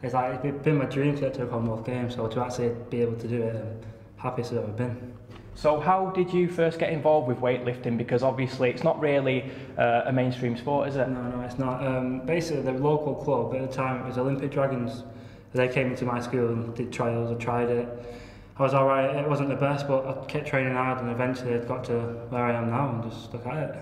it's been my dream to get to a Commonwealth Games, so to actually be able to do it, I'm happiest I've ever been. So how did you first get involved with weightlifting? Because obviously it's not really a mainstream sport, is it? No, it's not. Basically, the local club at the time, it was Olympic Dragons. They came into my school and did trials. I tried it. I was alright. It wasn't the best, but I kept training hard, and eventually I got to where I am now and just stuck at it.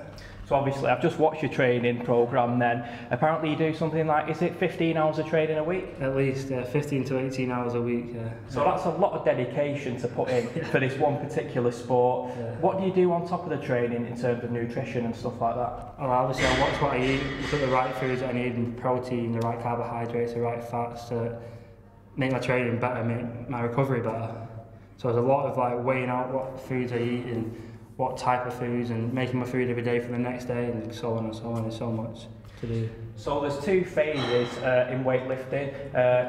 So obviously I've just watched your training programme then. Apparently you do something like, is it 15 hours of training a week? At least, 15 to 18 hours a week, yeah. So that's a lot of dedication to put in for this one particular sport. Yeah. What do you do on top of the training in terms of nutrition and stuff like that? Well, obviously I watch what I eat, look at the right foods that I need, and protein, the right carbohydrates, the right fats to make my training better, make my recovery better. So there's a lot of like weighing out what foods I eat and what type of foods, and making my food every day for the next day, and so on and so on. There's so much to do. So there's two phases in weightlifting,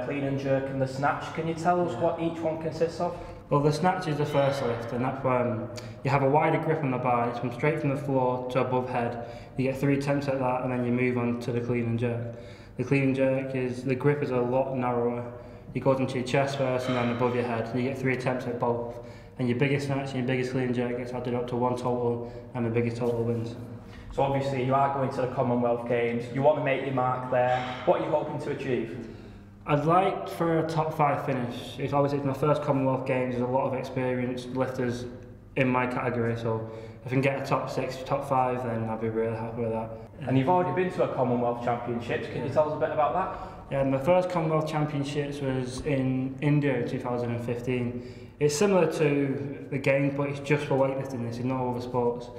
clean and jerk and the snatch. Can you tell us what each one consists of? Well, the snatch is the first lift, and that's when you have a wider grip on the bar. It's from straight from the floor to above head. You get 3 attempts at that, and then you move on to the clean and jerk. The clean and jerk is, the grip is a lot narrower. It goes into your chest first and then above your head. You get 3 attempts at both. And your biggest snatch and your biggest clean and jerk gets added up to 1 total, and the biggest total wins. So obviously you are going to the Commonwealth Games, you want to make your mark there. What are you hoping to achieve? I'd like for a top 5 finish. It's obviously my first Commonwealth Games, there's a lot of experienced lifters in my category, so if I can get a top 6, top 5, then I'd be really happy with that. And you've already been to a Commonwealth Championships, can you tell us a bit about that? Yeah, my first Commonwealth Championships was in India in 2015. It's similar to the Games, but it's just for weightlifting, this is no other sports.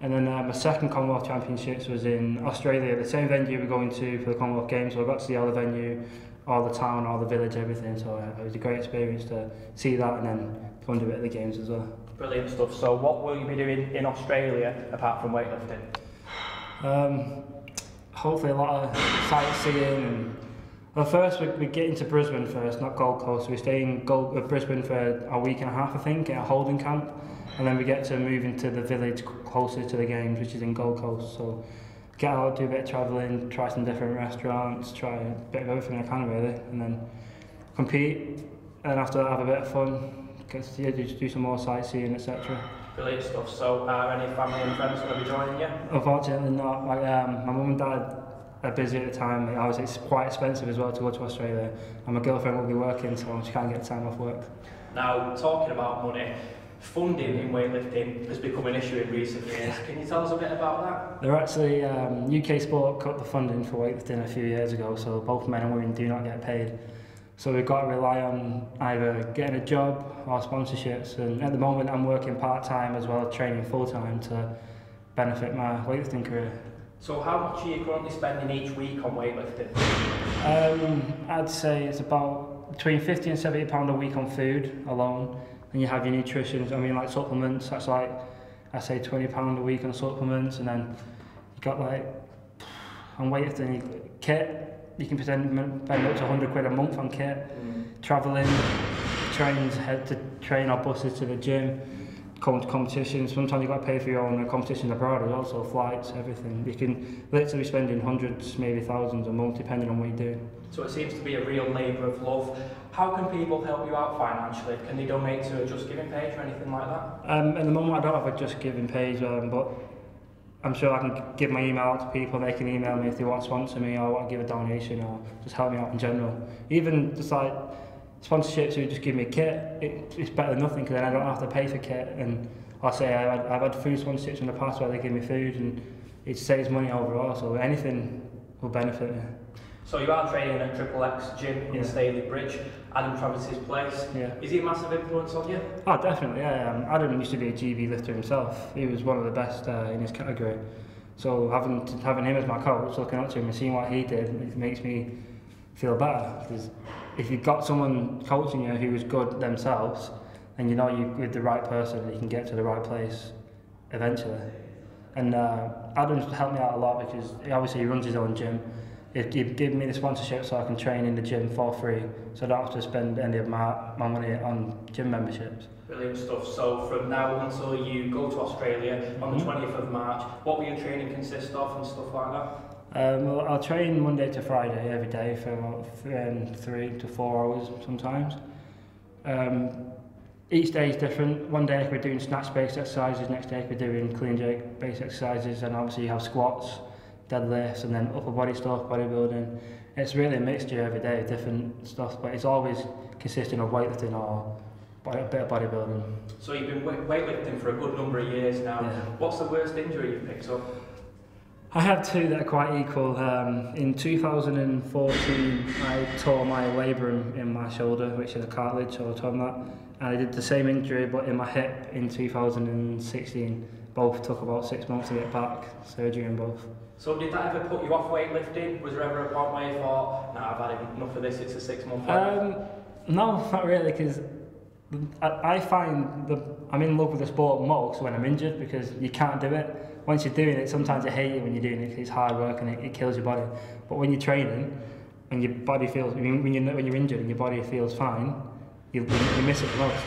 And then my second Commonwealth Championships was in Australia, the same venue we're going to for the Commonwealth Games, so I got to see all the venue, all the town, all the village, everything, so it was a great experience to see that and then go and do it at the Games as well. Brilliant stuff. So what will you be doing in Australia apart from weightlifting? Hopefully a lot of sightseeing and well, first we get into Brisbane first, not Gold Coast. So we stay in Brisbane for a week and a half, I think, at a holding camp, and then we get to move into the village closest to the Games, which is in Gold Coast. So get out, do a bit of travelling, try some different restaurants, try a bit of everything I can really, and then compete. And after that, have a bit of fun, do some more sightseeing, etc. Brilliant stuff. So are any family and friends going to be joining you? Unfortunately not. My mum and dad are busy at the time. Obviously it's quite expensive as well to go to Australia, and my girlfriend will be working, so she can't get time off work. Now, talking about money, funding in weightlifting has become an issue in recent years. Can you tell us a bit about that? They're actually, UK Sport cut the funding for weightlifting a few years ago, so both men and women do not get paid. So we've got to rely on either getting a job or sponsorships, and at the moment I'm working part-time as well as training full-time to benefit my weightlifting career. So how much are you currently spending each week on weightlifting? I'd say it's about between £50 and £70 a week on food alone. And you have your nutrition, I mean like supplements, that's like, I say £20 a week on supplements, and then you got like, on weightlifting, kit, you can spend up to £100 a month on kit, travelling, trains, head to train or buses to the gym, come to competitions, sometimes you've got to pay for your own competitions abroad as well, so flights, everything. You can literally be spending hundreds, maybe thousands a month, depending on what you do. So it seems to be a real labour of love. How can people help you out financially? Can they donate to a Just Giving page or anything like that? At the moment I don't have a Just Giving page, but I'm sure I can give my email out to people, they can email me if they want to sponsor me or want to give a donation or just help me out in general. Even just like sponsorships who just give me a kit, it's better than nothing because then I don't have to pay for kit. And I say I've had food sponsorships in the past where they give me food and it saves money overall, so anything will benefit me. So you are training at Triple X Gym in Staley Bridge, Adam Travis's place. Yeah. Is he a massive influence on you? Oh, definitely, yeah. Adam used to be a GB lifter himself. He was one of the best in his category. So having him as my coach, looking up to him and seeing what he did, it makes me feel better. Because if you've got someone coaching you who is good themselves, then you know you're with the right person, you can get to the right place eventually. And Adam's helped me out a lot because he runs his own gym. He'd give me the sponsorship so I can train in the gym for free, so I don't have to spend any of my money on gym memberships. Brilliant stuff. So from now until you go to Australia on the 20th of March, what will your training consist of and stuff like that? Well, I'll train Monday to Friday every day for about 3 to 4 hours sometimes. Each day is different. One day I could be doing snatch-based exercises, next day I could be doing clean jerk-based exercises, and obviously you have squats, deadlifts, and then upper body stuff, bodybuilding. It's really a mixture every day, different stuff, but it's always consisting of weightlifting or a bit of bodybuilding. So you've been weightlifting for a good number of years now. Yeah. What's the worst injury you've picked up? I have two that are quite equal. In 2014, I tore my labrum in my shoulder, which is a cartilage, so I tore that. And I did the same injury, but in my hip in 2016. Both took about 6 months to get back, surgery in both. So did that ever put you off weightlifting? Was there ever a point where you thought, nah, I've had enough of this, it's a 6 month No, not really, because I find I'm in love with the sport most when I'm injured, because you can't do it. Once you're doing it, sometimes you hate it when you're doing it, 'cause it's hard work and it kills your body. But when you're training and your body feels, when you're injured and your body feels fine, you miss it the most.